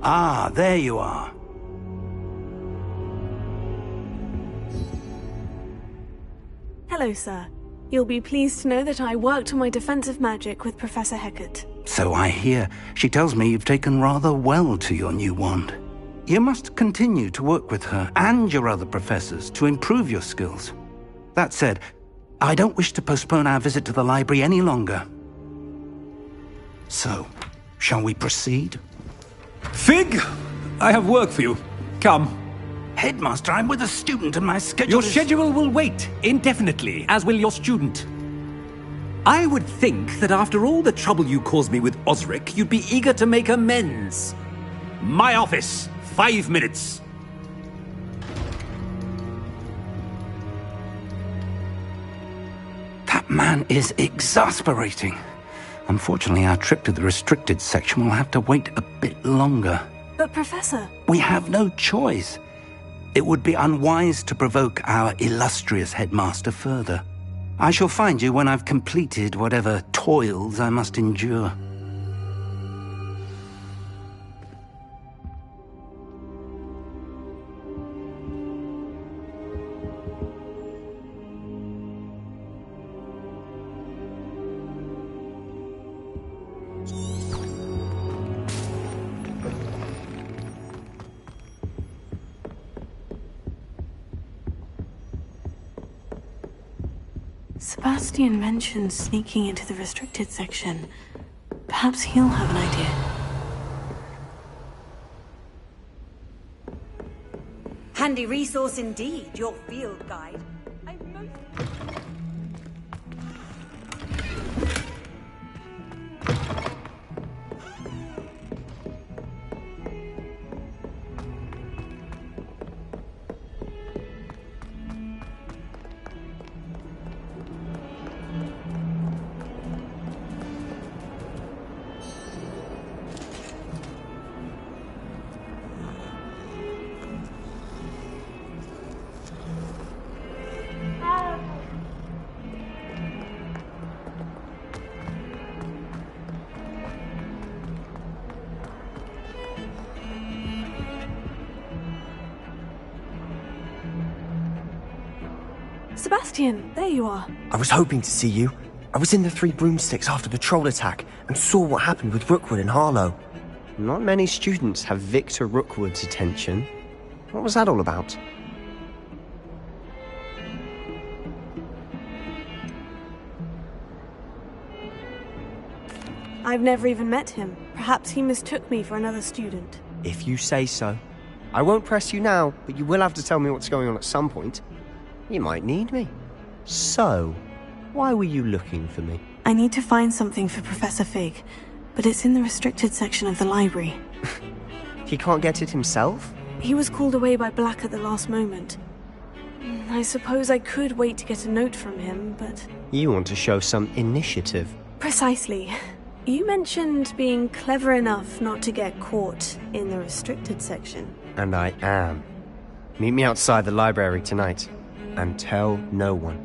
Ah, there you are. Hello, sir. You'll be pleased to know that I worked on my defensive magic with Professor Hecat. So I hear. She tells me you've taken rather well to your new wand. You must continue to work with her and your other professors to improve your skills. That said, I don't wish to postpone our visit to the library any longer. So, shall we proceed? Fig! I have work for you. Come. Headmaster, I'm with a student and my schedule Your schedule will wait indefinitely, as will your student. I would think that after all the trouble you caused me with Osric, you'd be eager to make amends. My office, 5 minutes. That man is exasperating. Unfortunately, our trip to the restricted section will have to wait a bit longer. But, Professor... We have no choice. It would be unwise to provoke our illustrious headmaster further. I shall find you when I've completed whatever toils I must endure. Sebastian mentioned sneaking into the restricted section. Perhaps he'll have an idea. Handy resource indeed, your field guide. Sebastian, there you are. I was hoping to see you. I was in the Three Broomsticks after the troll attack and saw what happened with Rookwood and Harlow. Not many students have Victor Rookwood's attention. What was that all about? I've never even met him. Perhaps he mistook me for another student. If you say so. I won't press you now, but you will have to tell me what's going on at some point. You might need me. So, why were you looking for me? I need to find something for Professor Fig, but it's in the restricted section of the library. He can't get it himself? He was called away by Black at the last moment. I suppose I could wait to get a note from him, but... You want to show some initiative. Precisely. You mentioned being clever enough not to get caught in the restricted section. And I am. Meet me outside the library tonight. And tell no one.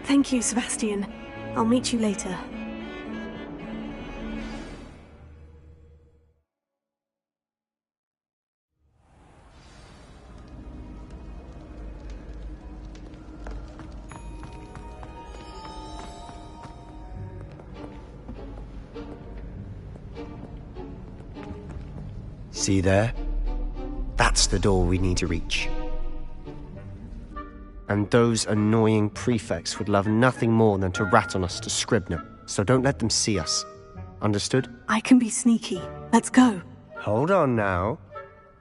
Thank you, Sebastian. I'll meet you later. See there? That's the door we need to reach. And those annoying prefects would love nothing more than to rat on us to Scribner, so don't let them see us. Understood? I can be sneaky. Let's go. Hold on now.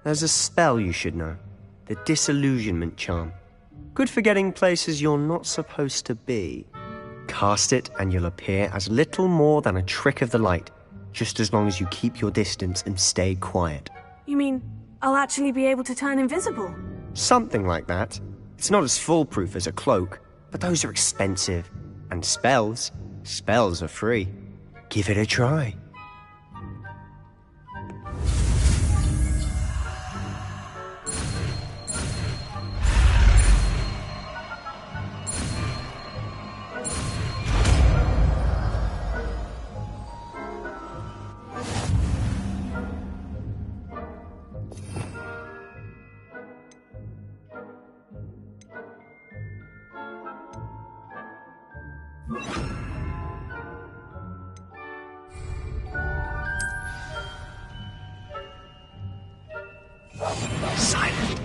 There's a spell you should know. The Disillusionment Charm. Good for getting places you're not supposed to be. Cast it and you'll appear as little more than a trick of the light, just as long as you keep your distance and stay quiet. You mean I'll actually be able to turn invisible? Something like that. It's not as foolproof as a cloak, but those are expensive. And spells are free. Give it a try.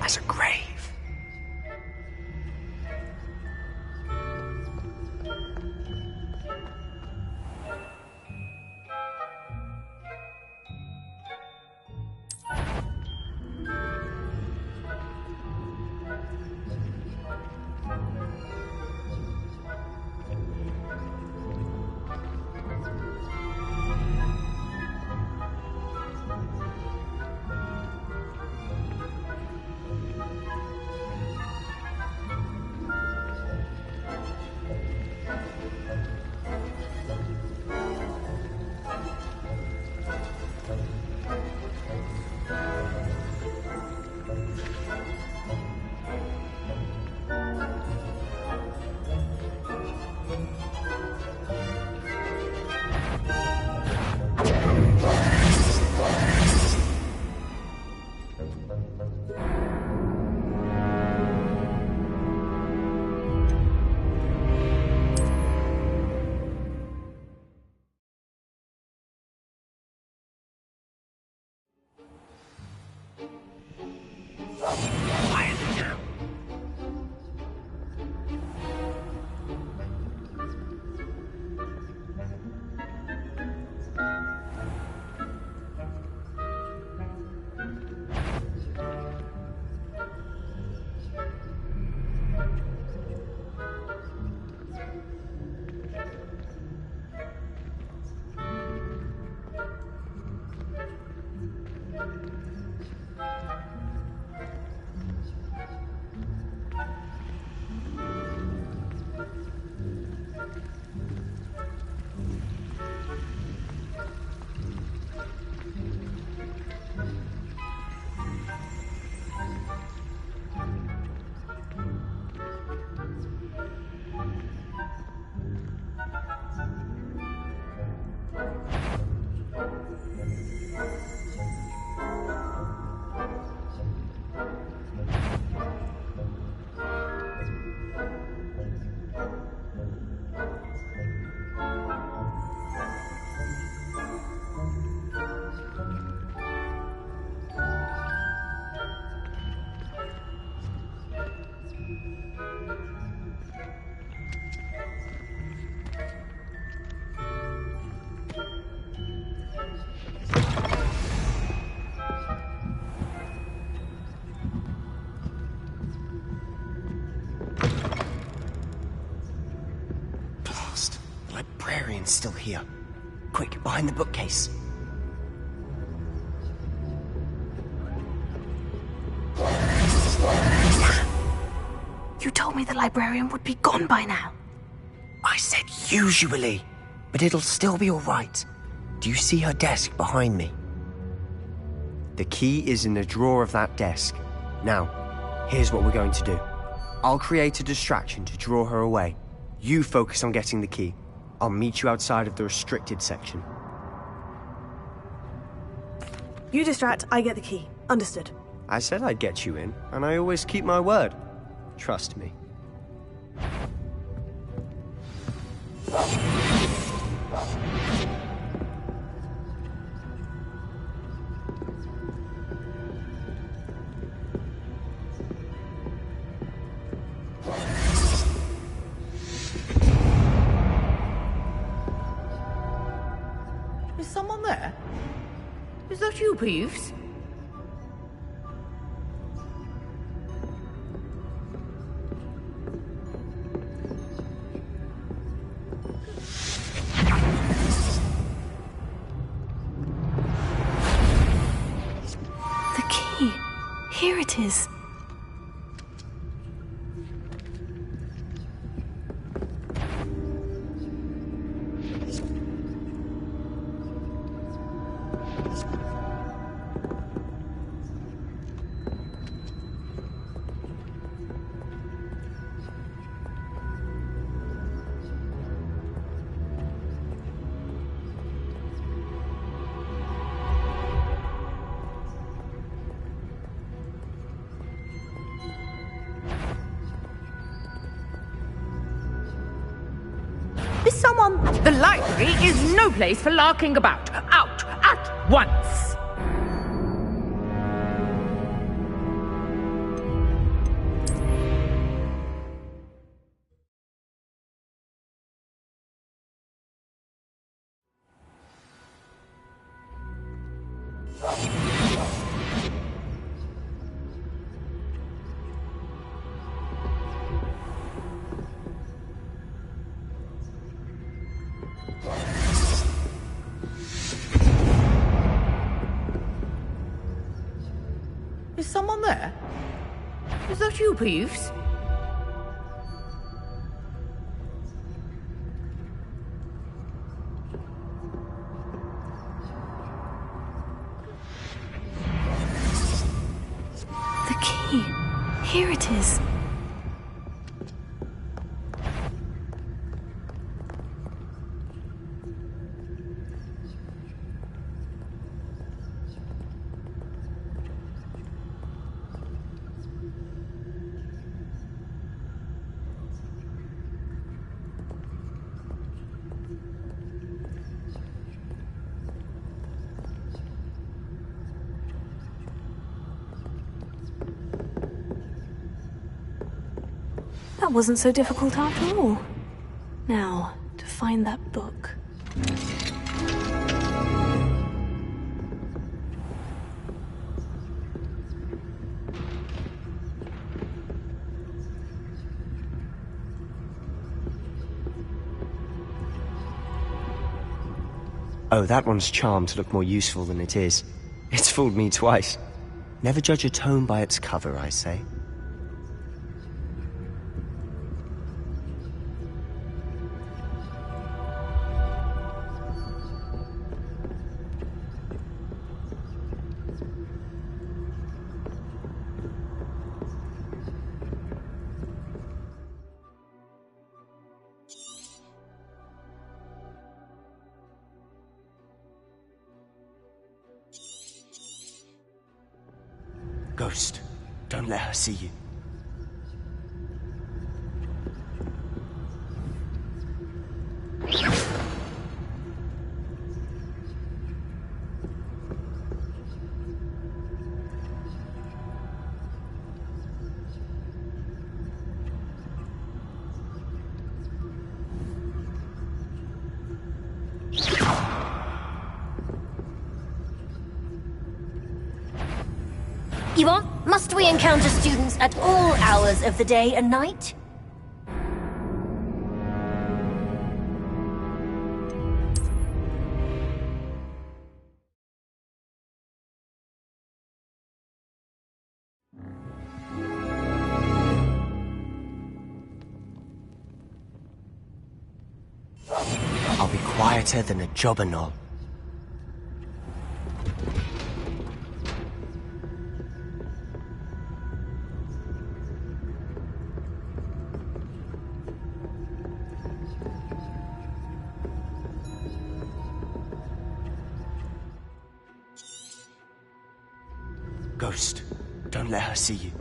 as a grave. Librarian's still here. Quick, behind the bookcase. You told me the librarian would be gone by now. I said usually, but it'll still be all right. Do you see her desk behind me? The key is in the drawer of that desk. Now, here's what we're going to do. I'll create a distraction to draw her away. You focus on getting the key. I'll meet you outside of the restricted section. You distract, I get the key. Understood. I said I'd get you in, and I always keep my word. Trust me. Is someone there? Is that you, Peeves? The key. Here it is. Is someone... The library is no place for larking about. Out at once! Is someone there? Is that you, Peeves? The key. Here it is. That wasn't so difficult after all. Now, to find that book. Oh, that one's charmed to look more useful than it is. It's fooled me twice. Never judge a tome by its cover, I say. Ghost, don't let her see you. Yvonne, must we encounter students at all hours of the day and night? I'll be quieter than a jobberknoll. Ghost, don't let her see you.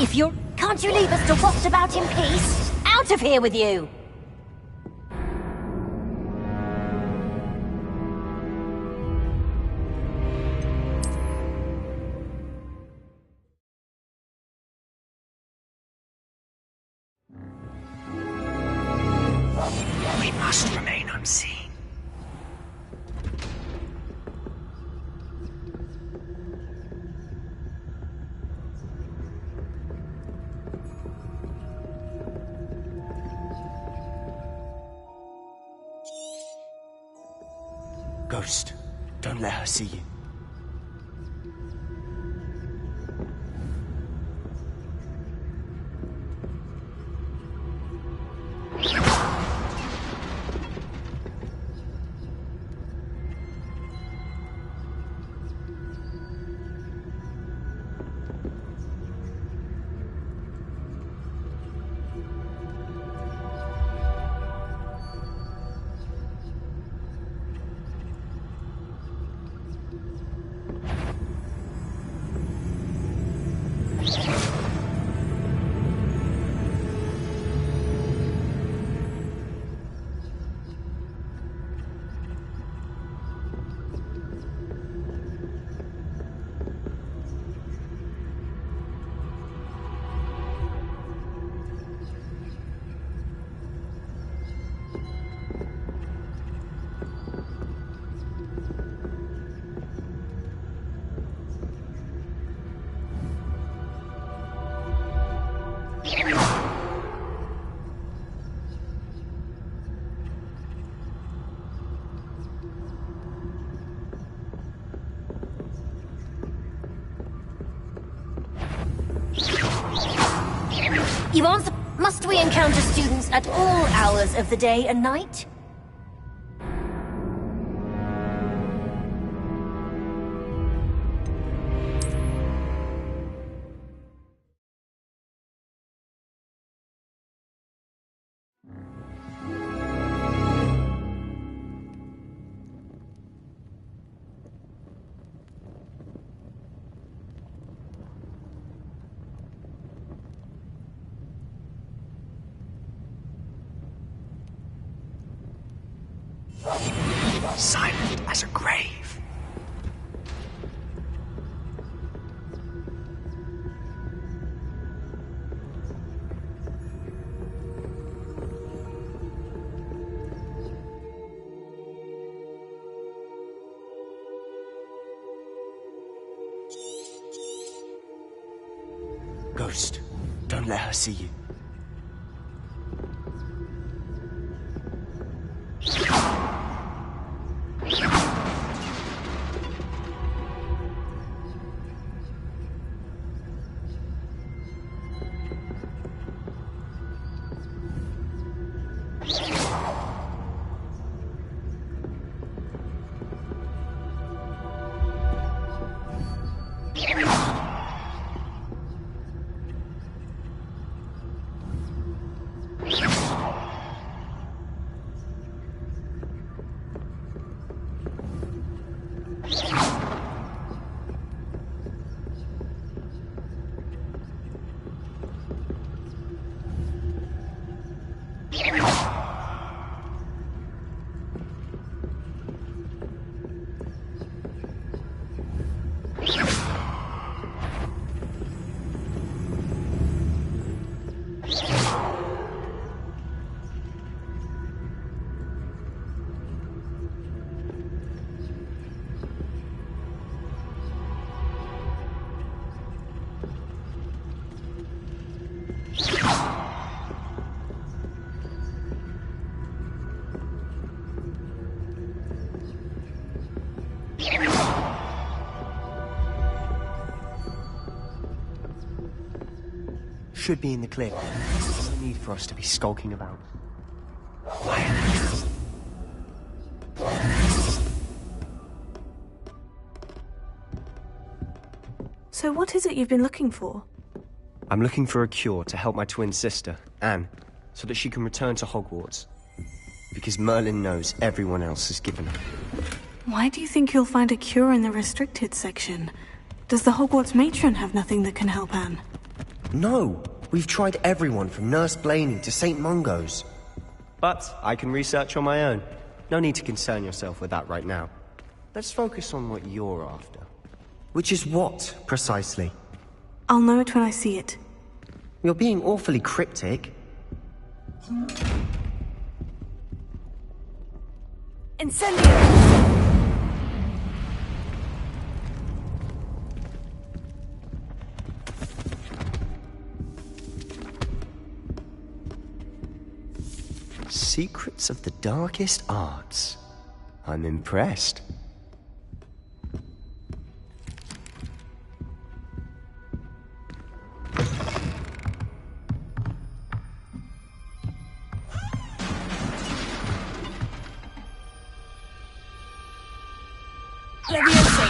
If you're... Can't you leave us to waft about in peace? Out of here with you! must remain unseen. Ghost, don't let her see you. You answer. Must we encounter students at all hours of the day and night? Silent as a grave. Ghost, don't let her see you. Should be in the clear. There's no need for us to be skulking about. So what is it you've been looking for? I'm looking for a cure to help my twin sister, Anne, so that she can return to Hogwarts. Because Merlin knows everyone else has given up. Why do you think you'll find a cure in the restricted section? Does the Hogwarts matron have nothing that can help Anne? No! We've tried everyone from Nurse Blaney to St. Mungo's. But I can research on my own. No need to concern yourself with that right now. Let's focus on what you're after. Which is what, precisely? I'll know it when I see it. You're being awfully cryptic. Incendio! Secrets of the darkest arts. I'm impressed. Leviosa!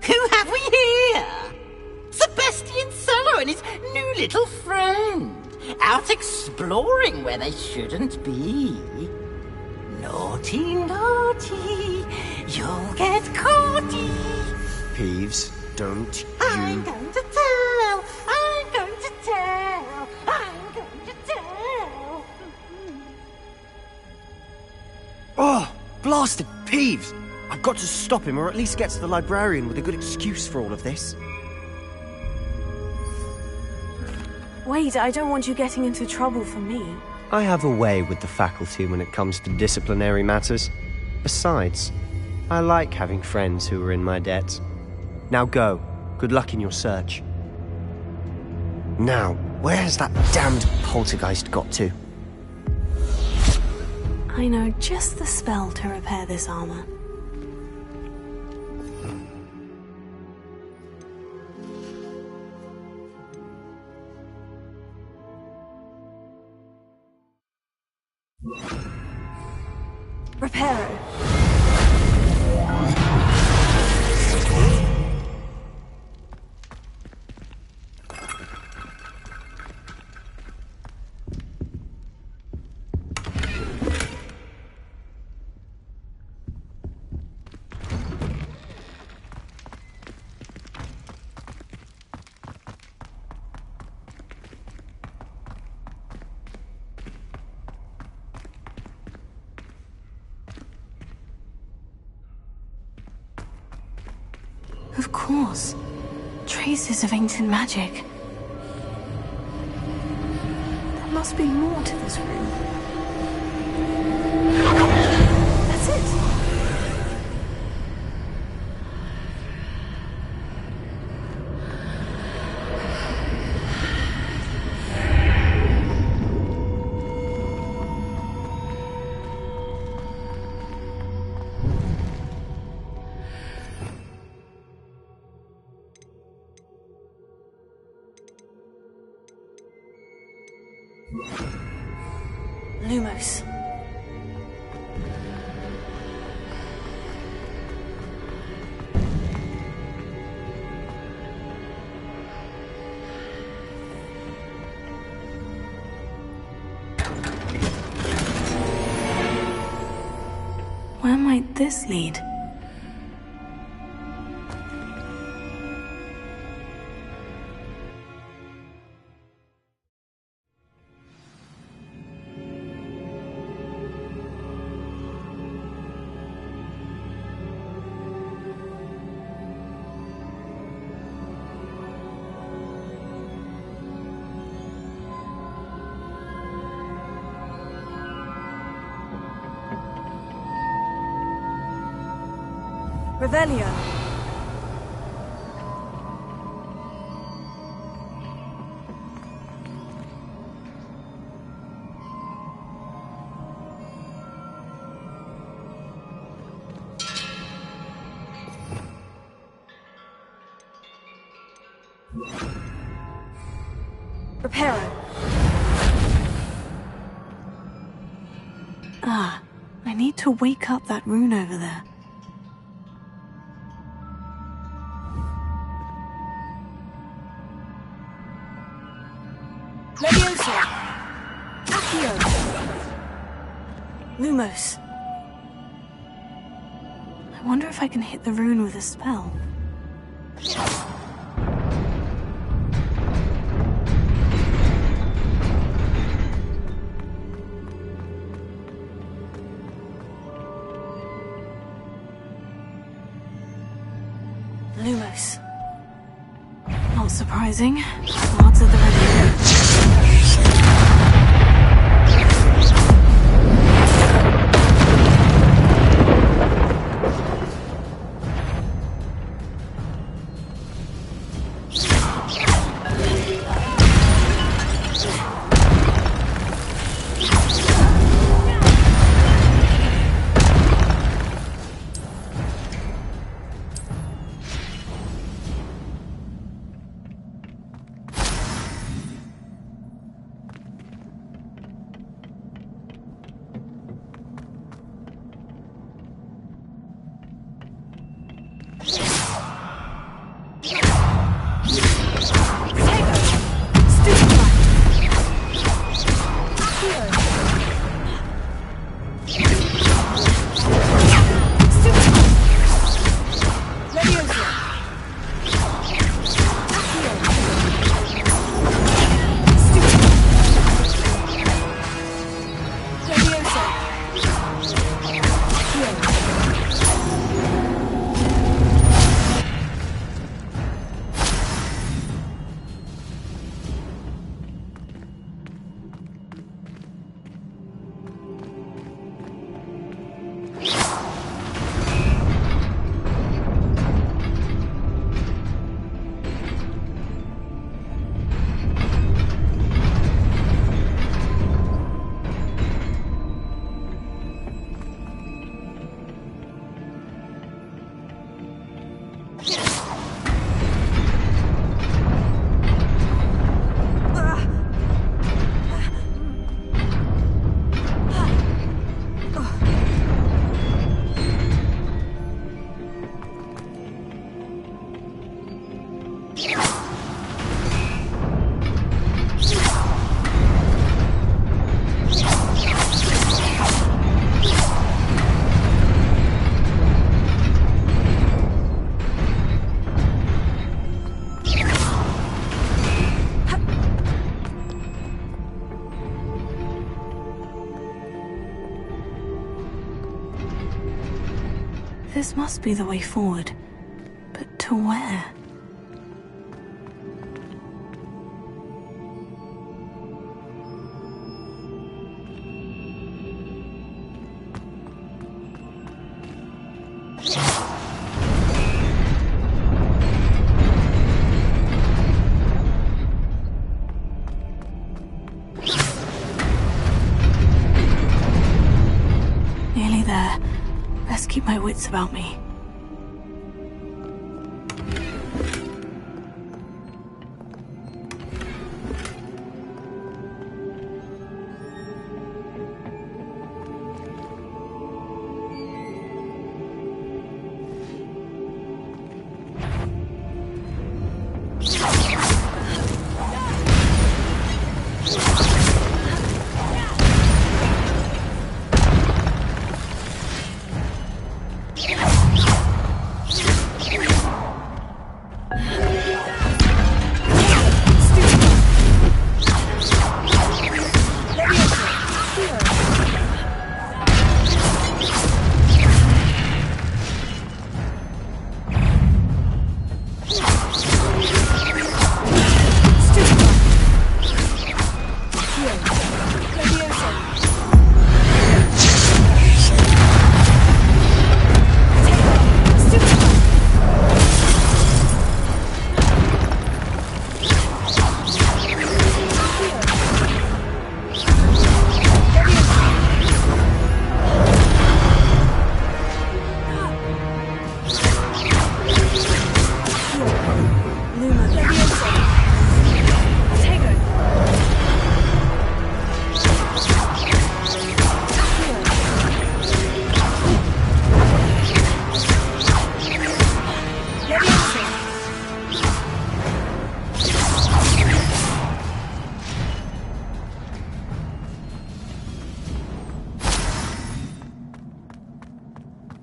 Who have we here? Sebastian Solo and his new little friend. Out exploring where they shouldn't be. Naughty, naughty, you'll get caughty. Peeves, don't I'm you... going to tell, I'm going to tell, I'm going to tell. Oh, blasted Peeves! I've got to stop him, or at least get to the librarian with a good excuse for all of this. Wait, I don't want you getting into trouble for me. I have a way with the faculty when it comes to disciplinary matters. Besides, I like having friends who are in my debt. Now go. Good luck in your search. Now, where has that damned poltergeist got to? I know just the spell to repair this armor. Reparo. Of course. Traces of ancient magic. There must be more to this room. That's it. Lumos. Where might this lead? Revelio. Reparo. Ah, I need to wake up that rune over there. Leviosa! Accio! Lumos. I wonder if I can hit the rune with a spell. Lumos. Not surprising. Odds at the ready. This must be the way forward. But to where? Nearly there. Best keep my wits about me.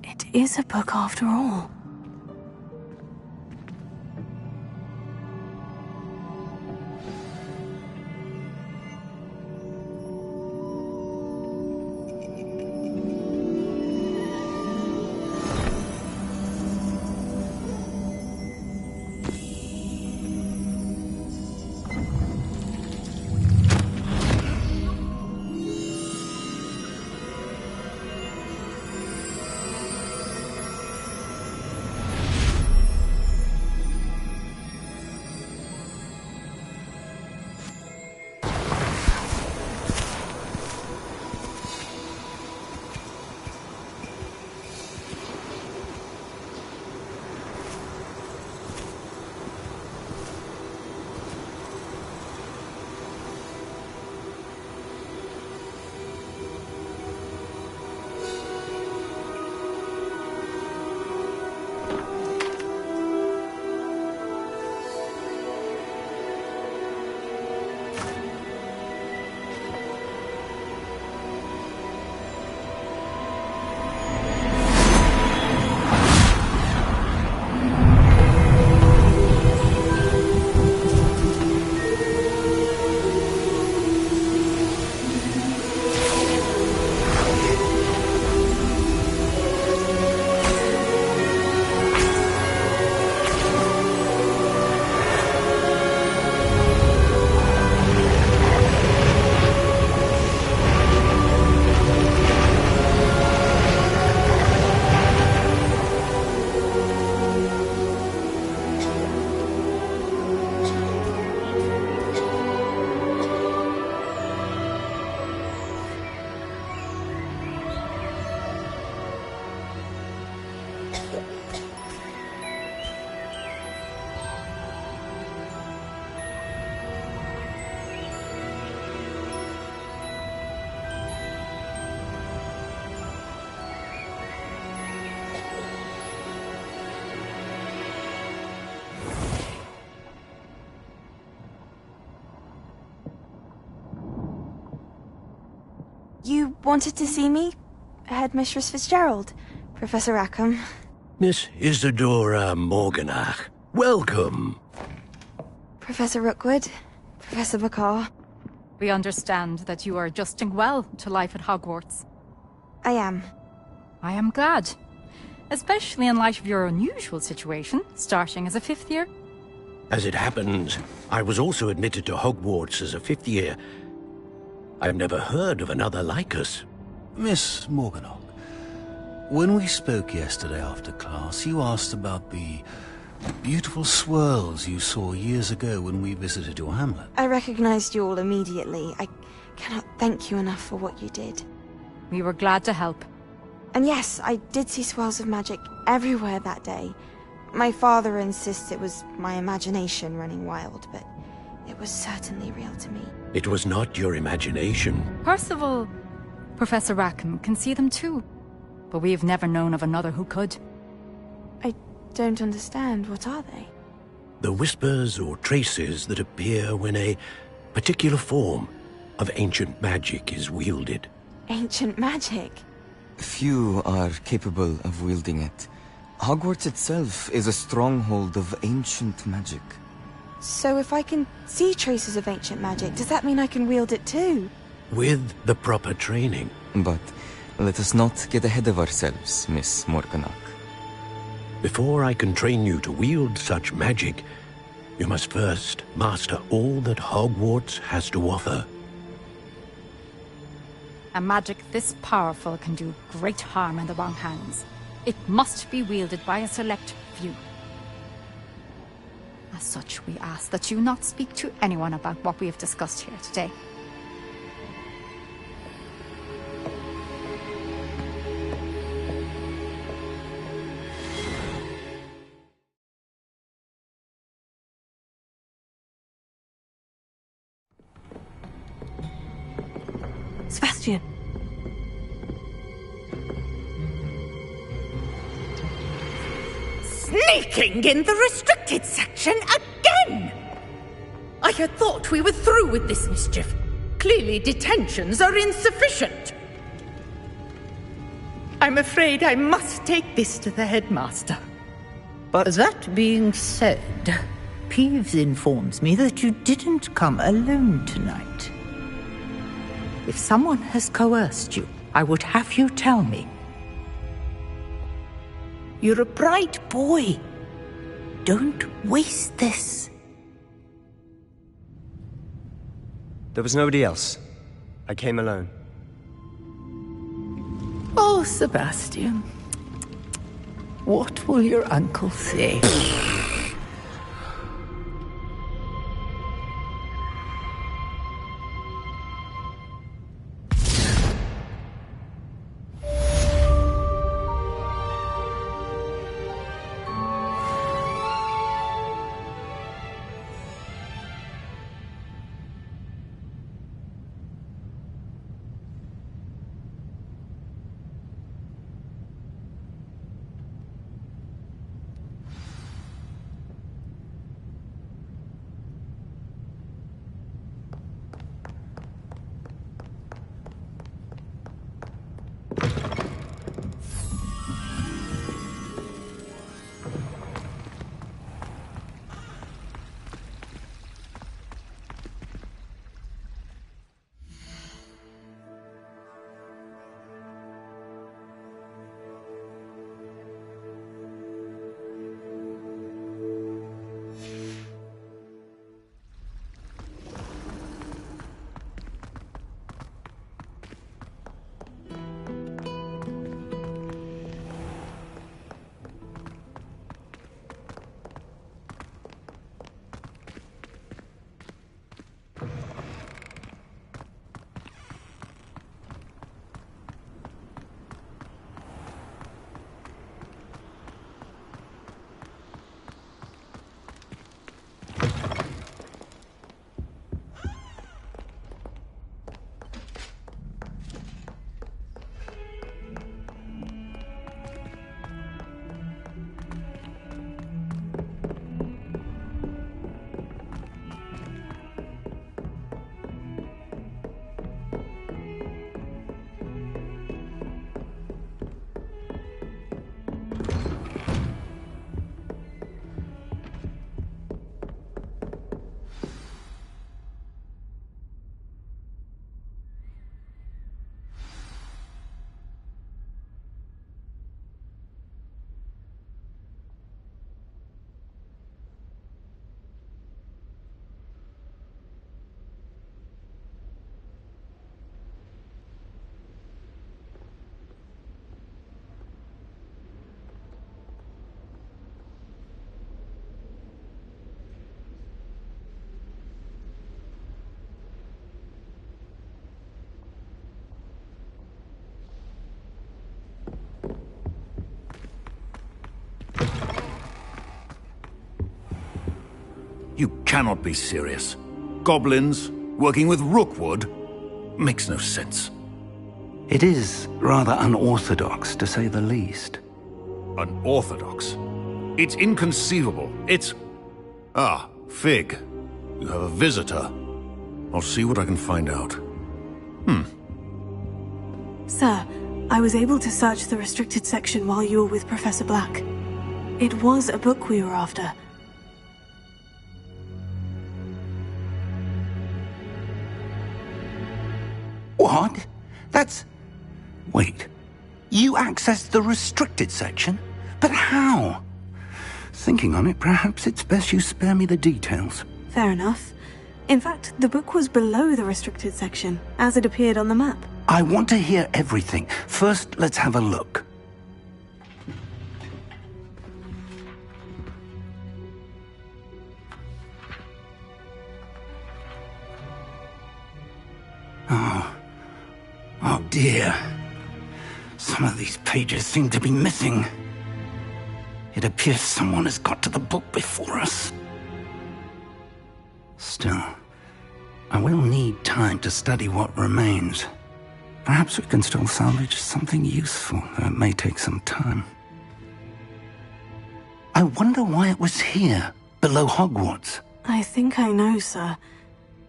It is a book after all. You wanted to see me? Headmistress Fitzgerald? Professor Rackham? Miss Isadora Morganach, welcome. Professor Rookwood? Professor Bakar? We understand that you are adjusting well to life at Hogwarts. I am. I am glad. Especially in light of your unusual situation, starting as a 5th year. As it happens, I was also admitted to Hogwarts as a 5th year. I've never heard of another like us. Miss Morganach, when we spoke yesterday after class, you asked about the beautiful swirls you saw years ago when we visited your hamlet. I recognized you all immediately. I cannot thank you enough for what you did. We were glad to help. And yes, I did see swirls of magic everywhere that day. My father insists it was my imagination running wild, but it was certainly real to me. It was not your imagination. Percival, Professor Rackham can see them too. But we have never known of another who could. I don't understand. What are they? The whispers or traces that appear when a particular form of ancient magic is wielded. Ancient magic? Few are capable of wielding it. Hogwarts itself is a stronghold of ancient magic. So if I can see traces of ancient magic, does that mean I can wield it too? With the proper training. But let us not get ahead of ourselves, Miss Morganach. Before I can train you to wield such magic, you must first master all that Hogwarts has to offer. A magic this powerful can do great harm in the wrong hands. It must be wielded by a select few. As such, we ask that you not speak to anyone about what we have discussed here today. Sebastian! Sneaking in the restricted section again! I had thought we were through with this mischief. Clearly detentions are insufficient. I'm afraid I must take this to the headmaster. But that being said, Peeves informs me that you didn't come alone tonight. If someone has coerced you, I would have you tell me. You're a bright boy. Don't waste this. There was nobody else. I came alone. Oh, Sebastian. What will your uncle say? You cannot be serious. Goblins, working with Rookwood? Makes no sense. It is rather unorthodox, to say the least. Unorthodox? It's inconceivable. It's... Ah, Fig. You have a visitor. I'll see what I can find out. Sir, I was able to search the restricted section while you were with Professor Black. It was a book we were after. What? That's... Wait. You accessed the restricted section? But how? Thinking on it, perhaps it's best you spare me the details. Fair enough. In fact, the book was below the restricted section, as it appeared on the map. I want to hear everything. First, let's have a look. Oh dear. Some of these pages seem to be missing. It appears someone has got to the book before us. Still, I will need time to study what remains. Perhaps we can still salvage something useful, though it may take some time. I wonder why it was here, below Hogwarts. I think I know, sir.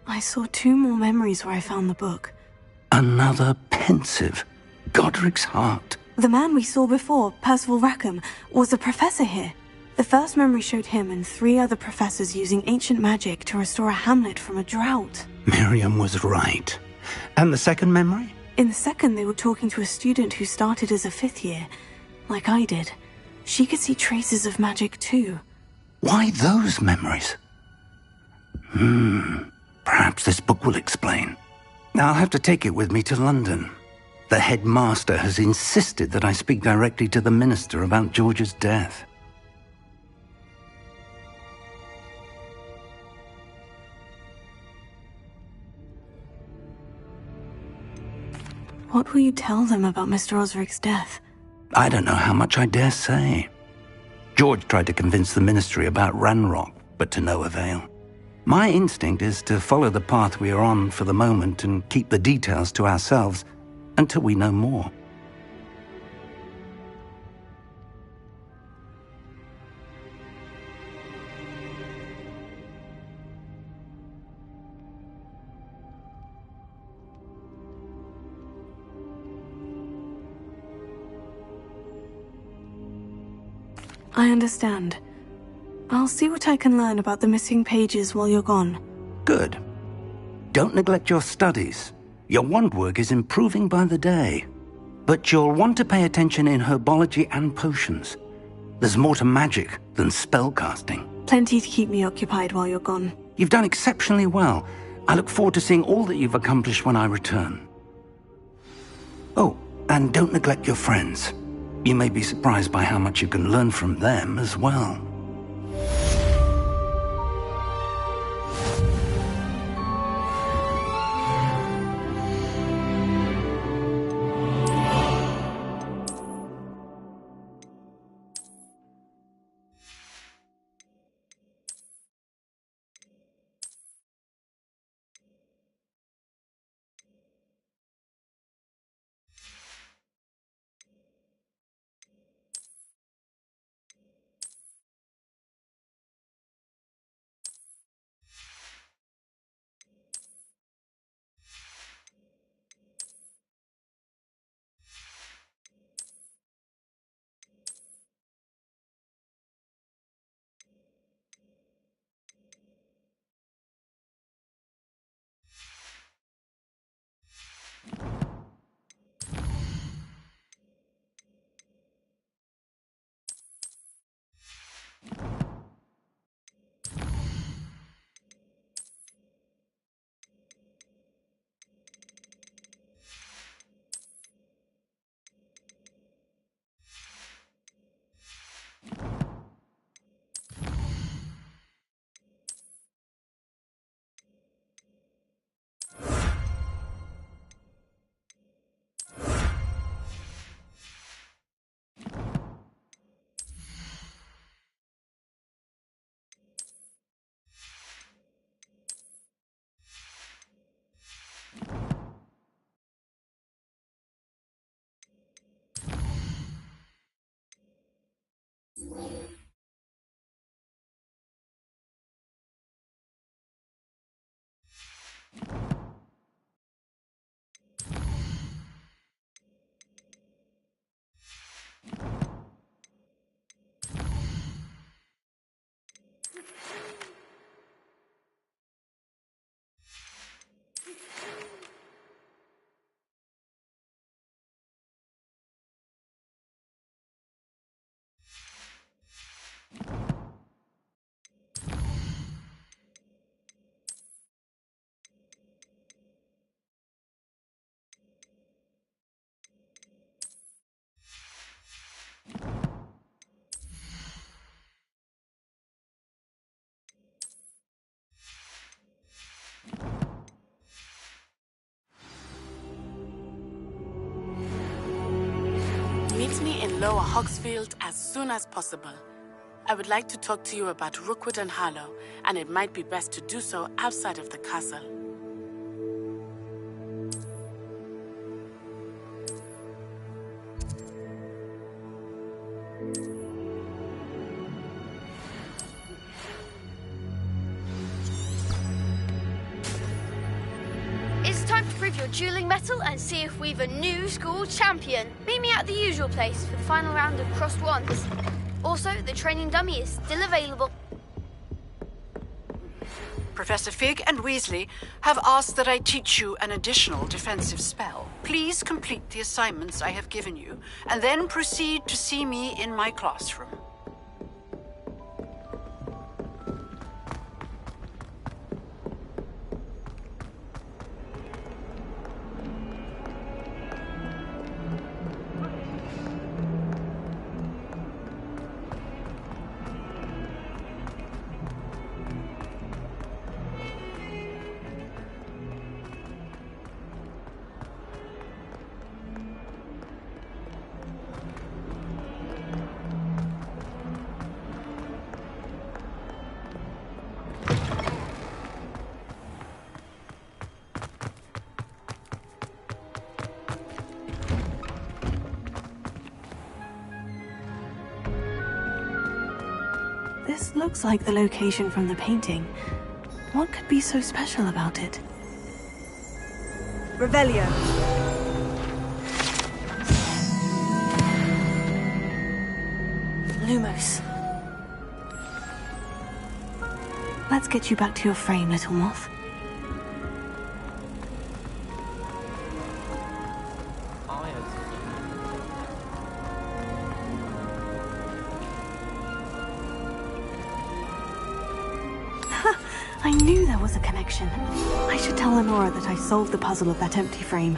I saw 2 more memories where I found the book. Another pensive. Godric's heart. The man we saw before, Percival Rackham, was a professor here. The first memory showed him and 3 other professors using ancient magic to restore a hamlet from a drought. Miriam was right. And the second memory? In the second, they were talking to a student who started as a 5th year, like I did. She could see traces of magic too. Why those memories? Perhaps this book will explain. I'll have to take it with me to London. The headmaster has insisted that I speak directly to the minister about George's death. What will you tell them about Mr. Osric's death? I don't know how much I dare say. George tried to convince the ministry about Ranrock, but to no avail. My instinct is to follow the path we are on for the moment and keep the details to ourselves until we know more. I understand. I'll see what I can learn about the missing pages while you're gone. Good. Don't neglect your studies. Your wand work is improving by the day. But you'll want to pay attention in herbology and potions. There's more to magic than spellcasting. Plenty to keep me occupied while you're gone. You've done exceptionally well. I look forward to seeing all that you've accomplished when I return. Oh, and don't neglect your friends. You may be surprised by how much you can learn from them as well. Meet me in Lower Hogsfield as soon as possible. I would like to talk to you about Rookwood and Harlow, and it might be best to do so outside of the castle. It's time to prove your dueling mettle and see if we've a new school champion. Meet me at the usual place for the final round of crossed wands. Also, the training dummy is still available. Professor Fig and Weasley have asked that I teach you an additional defensive spell. Please complete the assignments I have given you, and then proceed to see me in my classroom. This looks like the location from the painting. What could be so special about it? Revelio. Lumos. Let's get you back to your frame, little moth. I knew there was a connection. I should tell Lenora that I solved the puzzle of that empty frame.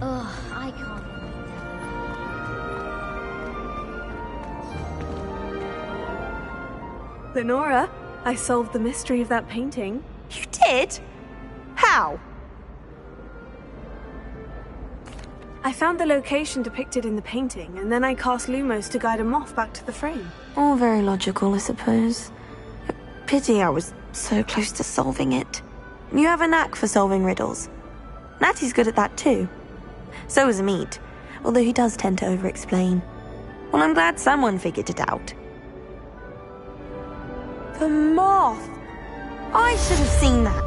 Ugh, I can't. Lenora, I solved the mystery of that painting. You did? How? I found the location depicted in the painting, and then I cast Lumos to guide a moth back to the frame. All very logical, I suppose. Pity I was so close to solving it. You have a knack for solving riddles. Natty's good at that too. So is Amit, although he does tend to over-explain. Well, I'm glad someone figured it out. The moth! I should have seen that.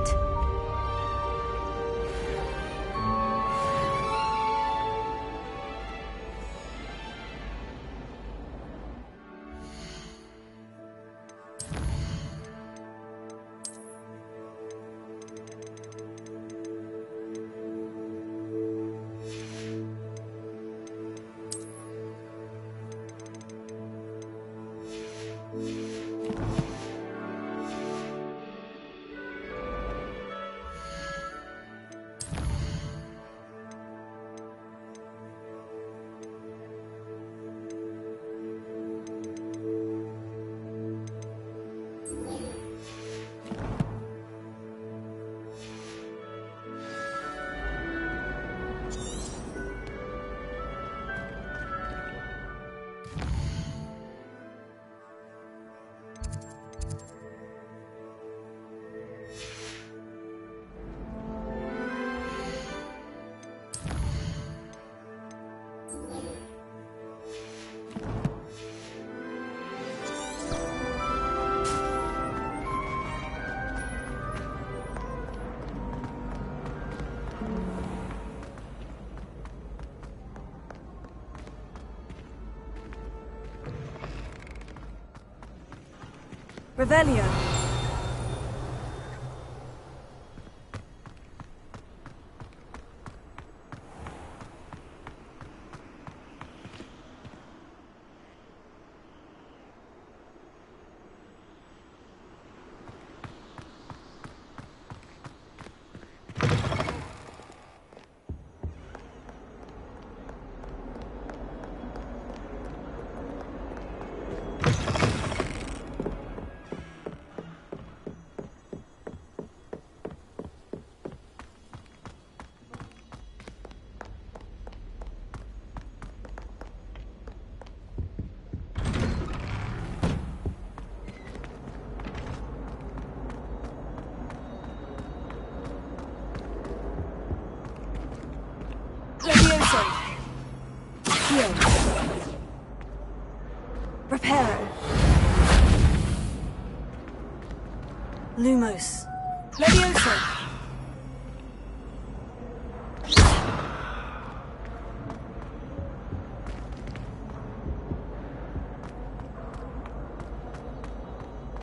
Revelio. Levioso. Heal. Reparo. Lumos. Levioso.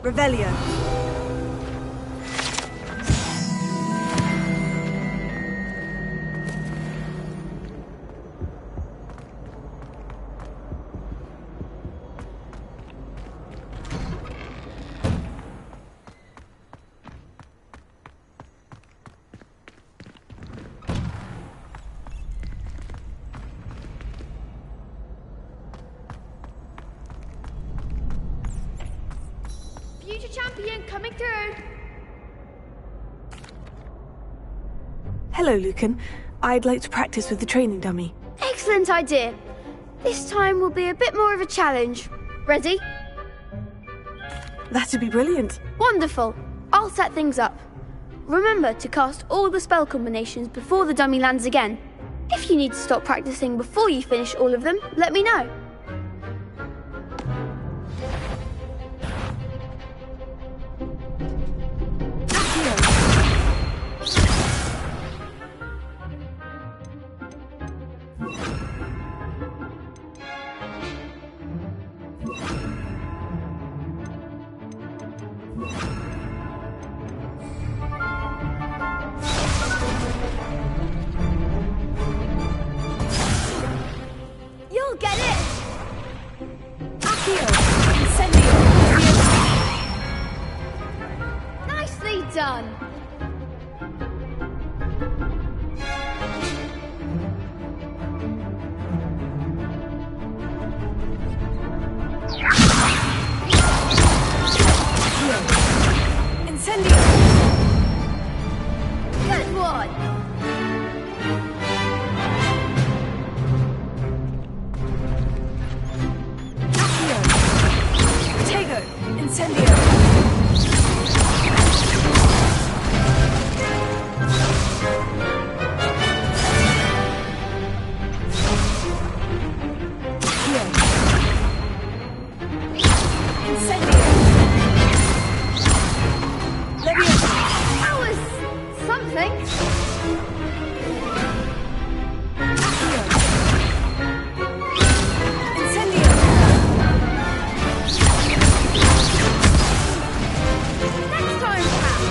Revelio. Future champion coming through. Hello, Lucan. I'd like to practice with the training dummy. Excellent idea. This time will be a bit more of a challenge. Ready? That'd be brilliant. Wonderful. I'll set things up. Remember to cast all the spell combinations before the dummy lands again. If you need to stop practicing before you finish all of them, let me know. You'll get it! Accio. Incendio. Nicely done! Incendio. Good one! Tego. Incendio. Incendio. Levioso. That was something. Incendio. Next time, perhaps.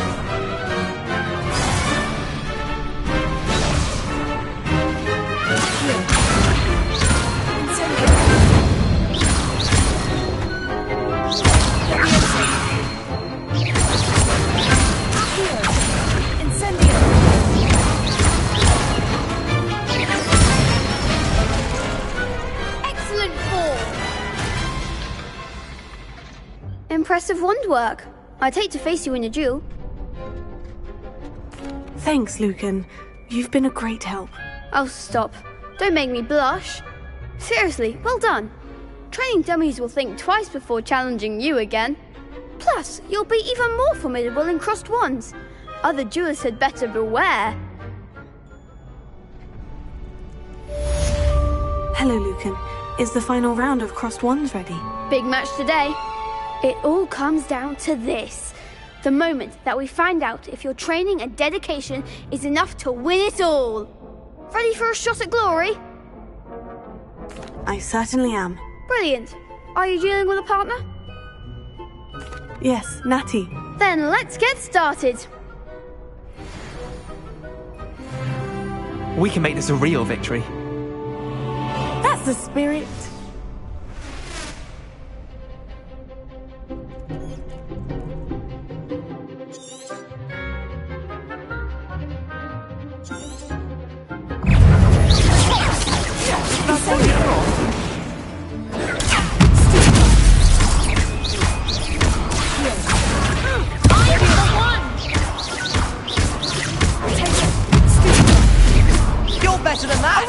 Incendio. Levioso. Accio. Incendio. Excellent form. Impressive wand work. I'd hate to face you in a duel. Thanks, Lucan. You've been a great help. Oh, stop. Don't make me blush. Seriously, well done. Training dummies will think twice before challenging you again. Plus, you'll be even more formidable in crossed wands. Other duelists had better beware. Hello, Lucan. Is the final round of crossed wands ready? Big match today. It all comes down to this. The moment that we find out if your training and dedication is enough to win it all. Ready for a shot at glory? I certainly am. Brilliant. Are you dealing with a partner? Yes, Natty. Then let's get started. We can make this a real victory. That's the spirit. You're better than that!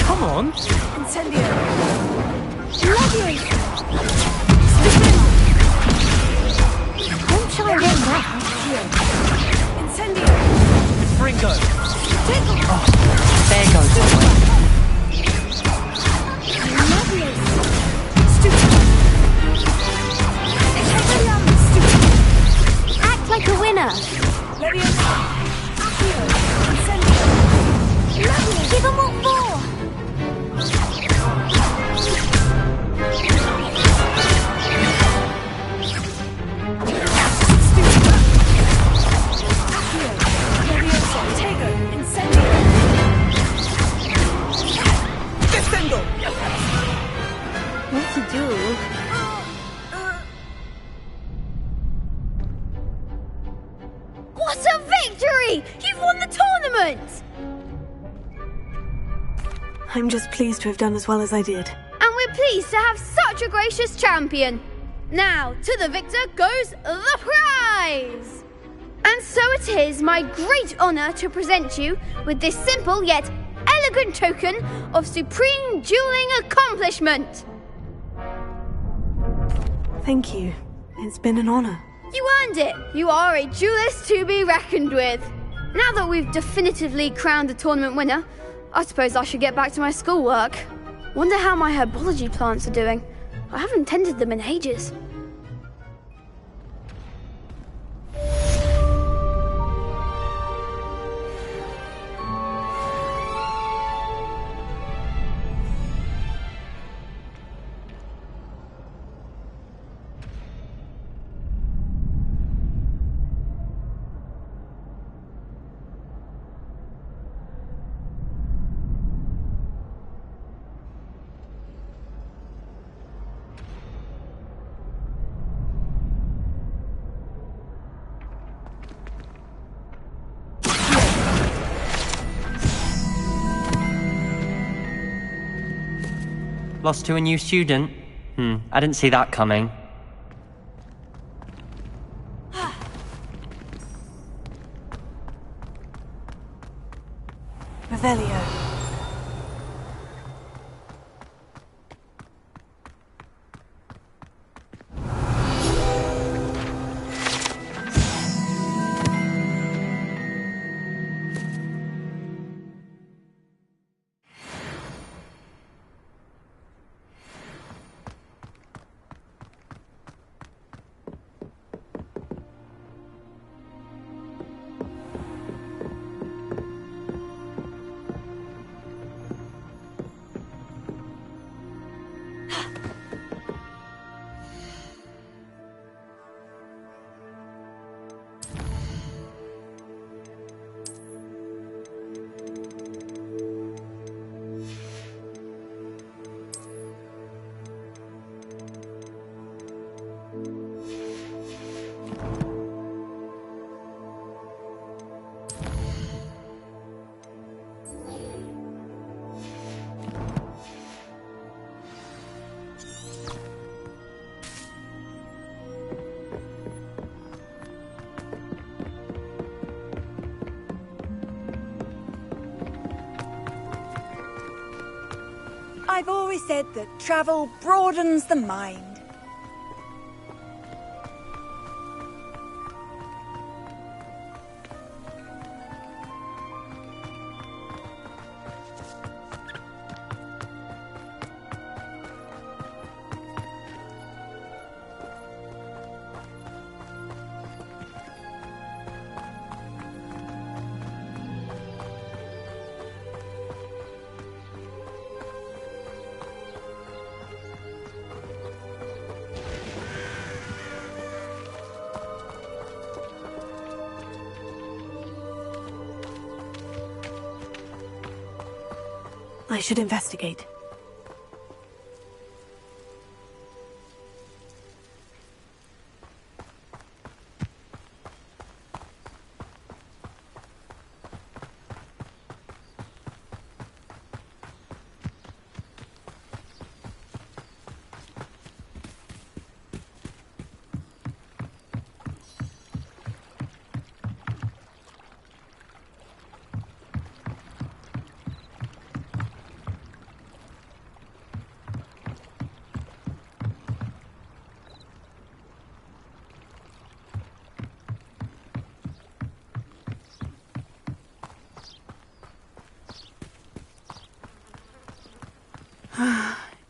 Come on! Incendio. Don't try again now. Incendio. Fringo! Oh, there goes the way. Act like a winner. Give them what for. What to do? What a victory! You've won the tournament! I'm just pleased to have done as well as I did. And we're pleased to have such a gracious champion. Now, to the victor goes the prize! And so it is my great honour to present you with this simple yet elegant token of supreme dueling accomplishment. Thank you. It's been an honour. You earned it. You are a duelist to be reckoned with. Now that we've definitively crowned the tournament winner, I suppose I should get back to my schoolwork. Wonder how my herbology plants are doing. I haven't tended them in ages. Lost to a new student? I didn't see that coming. Revelio. I've always said that travel broadens the mind. I should investigate.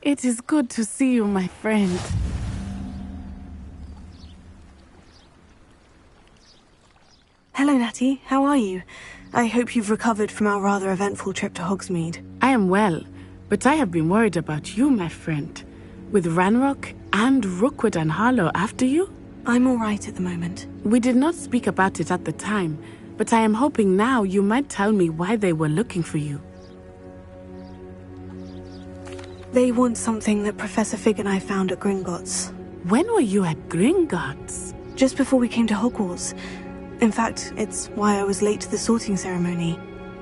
It is good to see you, my friend. Hello, Natty. How are you? I hope you've recovered from our rather eventful trip to Hogsmeade. I am well, but I have been worried about you, my friend. With Ranrock and Rookwood and Harlow after you? I'm all right at the moment. We did not speak about it at the time, but I am hoping now you might tell me why they were looking for you. They want something that Professor Fig and I found at Gringotts. When were you at Gringotts? Just before we came to Hogwarts. In fact, it's why I was late to the sorting ceremony.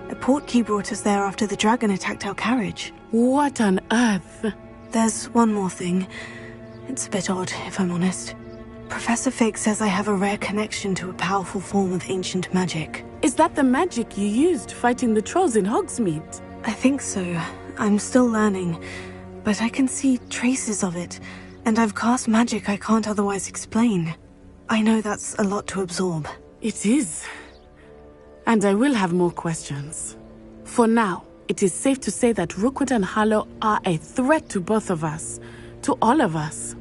A portkey brought us there after the dragon attacked our carriage. What on earth? There's one more thing. It's a bit odd, if I'm honest. Professor Fig says I have a rare connection to a powerful form of ancient magic. Is that the magic you used fighting the trolls in Hogsmeade? I think so. I'm still learning. But I can see traces of it, and I've cast magic I can't otherwise explain. I know that's a lot to absorb. It is. And I will have more questions. For now, it is safe to say that Rookwood and Harlow are a threat to both of us, to all of us.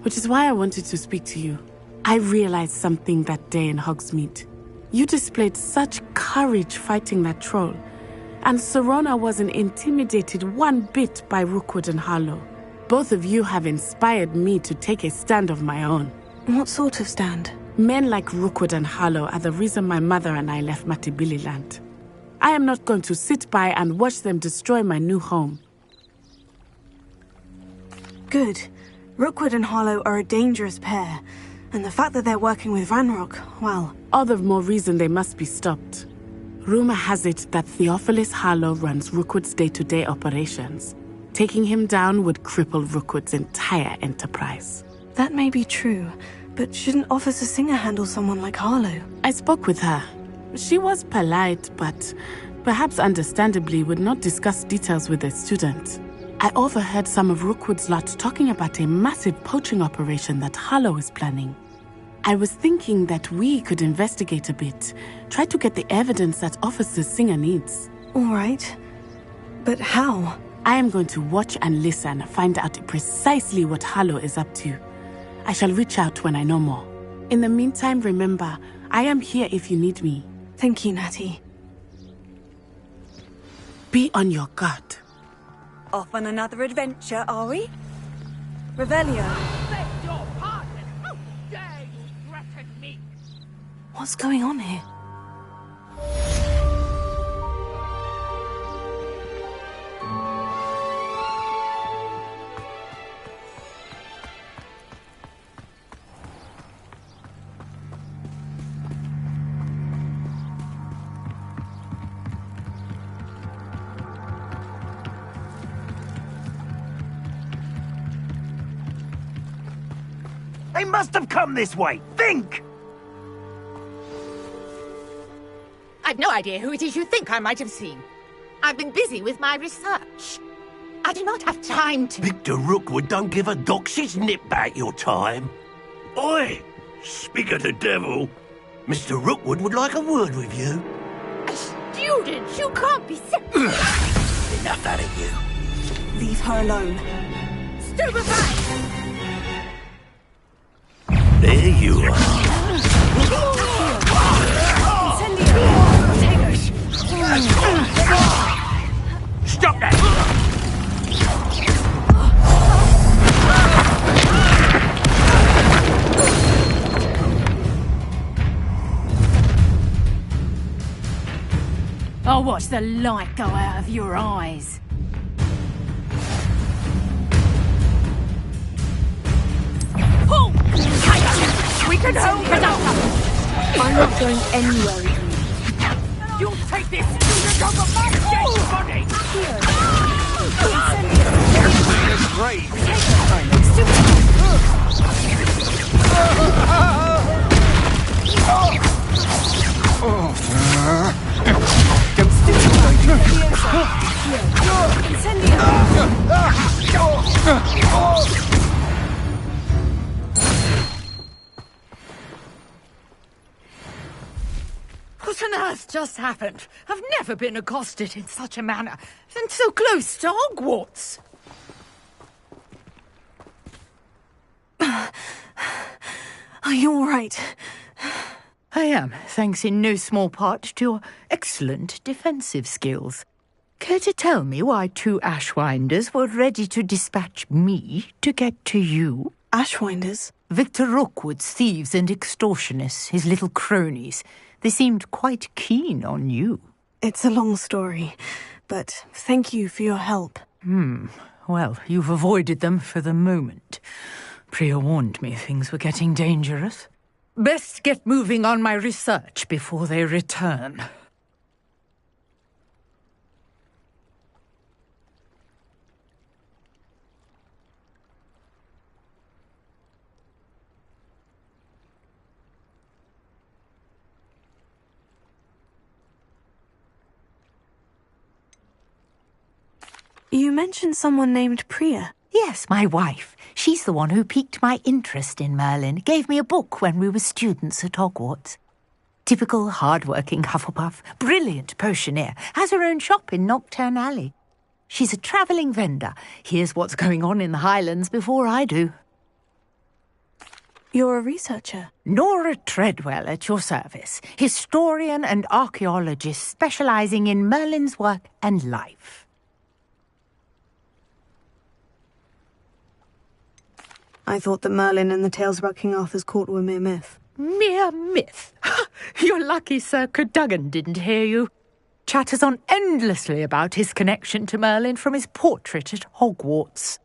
Which is why I wanted to speak to you. I realized something that day in Hogsmeade. You displayed such courage fighting that troll. And Serona wasn't intimidated one bit by Rookwood and Harlow. Both of you have inspired me to take a stand of my own. What sort of stand? Men like Rookwood and Harlow are the reason my mother and I left Matibililand. I am not going to sit by and watch them destroy my new home. Good. Rookwood and Harlow are a dangerous pair. And the fact that they're working with Ranrock, well... all the more reason they must be stopped. Rumor has it that Theophilus Harlow runs Rookwood's day-to-day operations. Taking him down would cripple Rookwood's entire enterprise. That may be true, but shouldn't Officer Singer handle someone like Harlow? I spoke with her. She was polite, but perhaps understandably would not discuss details with a student. I overheard some of Rookwood's lot talking about a massive poaching operation that Harlow is planning. I was thinking that we could investigate a bit, try to get the evidence that Officer Singer needs. All right. But how? I am going to watch and listen, find out precisely what Harlow is up to. I shall reach out when I know more. In the meantime, remember, I am here if you need me. Thank you, Natty. Be on your guard. Off on another adventure, are we? Revelio. What's going on here? They must have come this way. Think! I've no idea who it is you think I might have seen. I've been busy with my research. I do not have time to... Victor Rookwood don't give a doxy's nip back your time. Oi! Speak of the devil. Mr. Rookwood would like a word with you. A student? You can't be so... Enough out of you. Leave her alone. Stupefy! There you are. Stop that! I'll watch the light go out of your eyes. can hold it up! I'm not going anywhere with you. You'll take this student off of my dead body! Great. What on earth just happened? I've never been accosted in such a manner, and so close to Hogwarts. Are you all right? I am, thanks in no small part to your excellent defensive skills. Care to tell me why 2 Ashwinders were ready to dispatch me to get to you? Ashwinders? Victor Rookwood's thieves and extortionists, his little cronies. They seemed quite keen on you. It's a long story, but thank you for your help. Well, you've avoided them for the moment. Priya warned me things were getting dangerous. Best get moving on my research before they return. You mentioned someone named Priya. Yes, my wife. She's the one who piqued my interest in Merlin. Gave me a book when we were students at Hogwarts. Typical hard-working Hufflepuff, brilliant potioneer, has her own shop in Nocturne Alley. She's a travelling vendor. Hears what's going on in the Highlands before I do. You're a researcher? Nora Treadwell at your service. Historian and archaeologist specialising in Merlin's work and life. I thought that Merlin and the tales about King Arthur's court were mere myth. Mere myth? You're lucky Sir Cadogan didn't hear you. Chatters on endlessly about his connection to Merlin from his portrait at Hogwarts.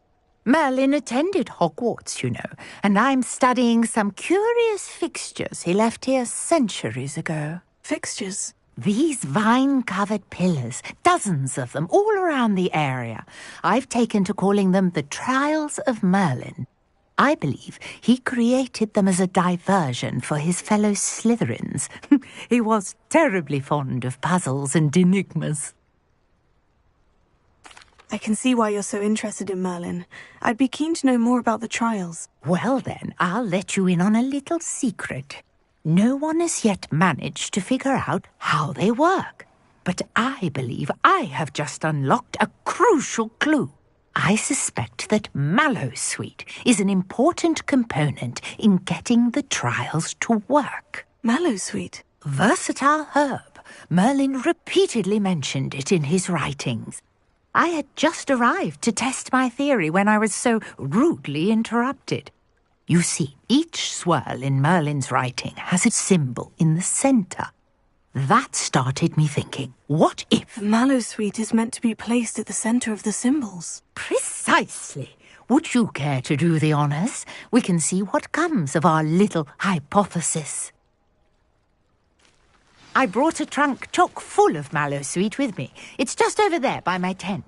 Merlin attended Hogwarts, you know, and I'm studying some curious fixtures he left here centuries ago. Fixtures? These vine-covered pillars, dozens of them, all around the area. I've taken to calling them the Trials of Merlin. I believe he created them as a diversion for his fellow Slytherins. He was terribly fond of puzzles and enigmas. I can see why you're so interested in Merlin. I'd be keen to know more about the trials. Well then, I'll let you in on a little secret. No one has yet managed to figure out how they work. But I believe I have just unlocked a crucial clue. I suspect that Mallowsweet is an important component in getting the trials to work. Mallowsweet? Versatile herb. Merlin repeatedly mentioned it in his writings. I had just arrived to test my theory when I was so rudely interrupted. You see, each swirl in Merlin's writing has a symbol in the centre. That started me thinking, what if... Mallowsweet is meant to be placed at the centre of the symbols. Precisely. Would you care to do the honours? We can see what comes of our little hypothesis. I brought a trunk chock full of Mallowsweet with me. It's just over there by my tent.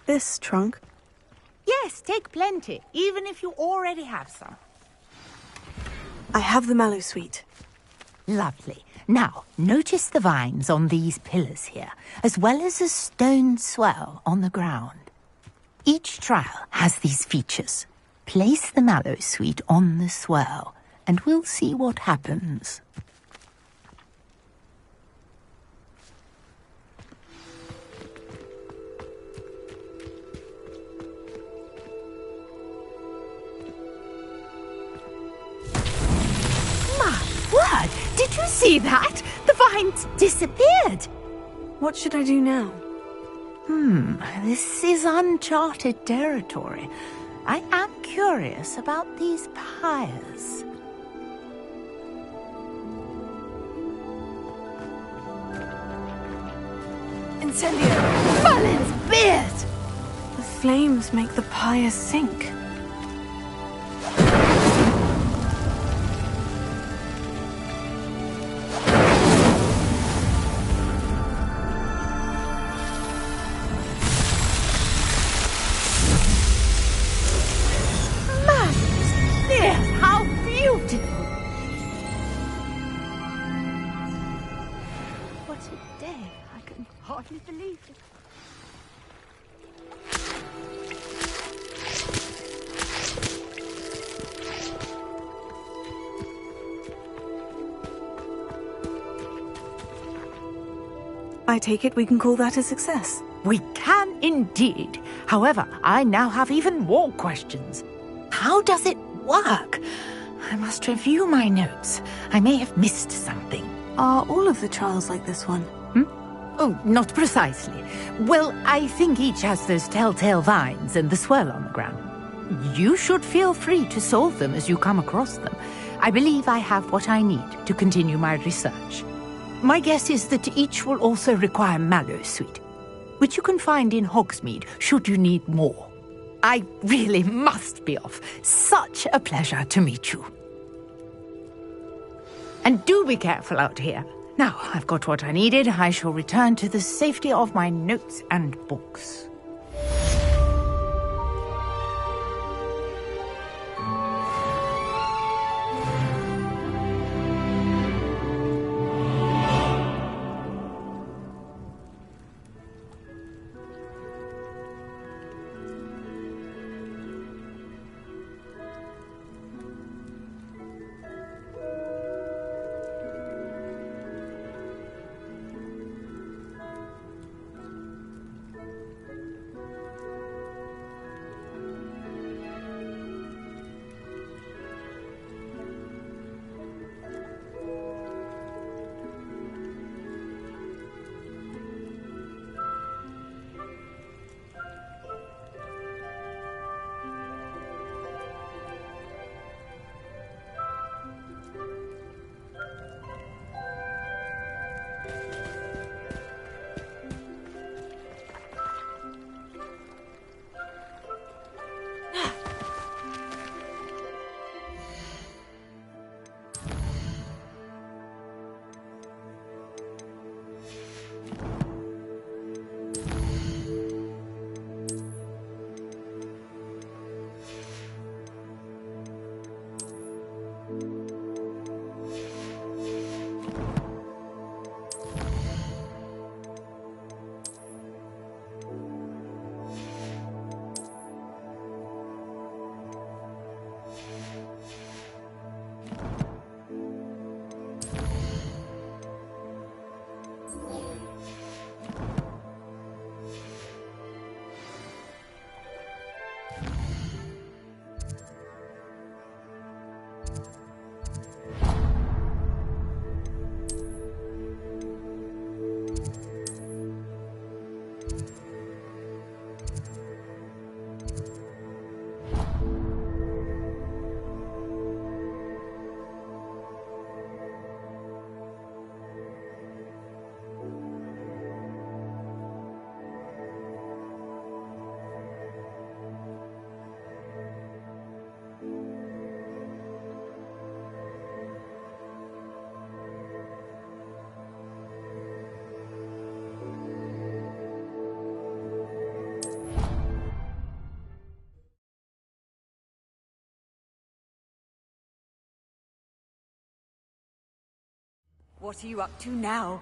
This trunk? Yes, take plenty, even if you already have some. I have the Mallowsweet. Lovely. Now, notice the vines on these pillars here, as well as a stone swell on the ground. Each trial has these features. Place the Mallowsweet on the swell, and we'll see what happens. Word! Did you see that? The vines disappeared. What should I do now? This is uncharted territory. I am curious about these pyres. Incendio! Merlin's beard! The flames make the pyre sink. I take it we can call that a success. We can indeed. However, I now have even more questions. How does it work? I must review my notes. I may have missed something. Are all of the trials like this one? Oh, not precisely. Well, I think each has those telltale vines and the swirl on the ground. You should feel free to solve them as you come across them. I believe I have what I need to continue my research. My guess is that each will also require mallow sweet, which you can find in Hogsmeade should you need more. I really must be off. Such a pleasure to meet you. And do be careful out here. Now, I've got what I needed. I shall return to the safety of my notes and books. What are you up to now?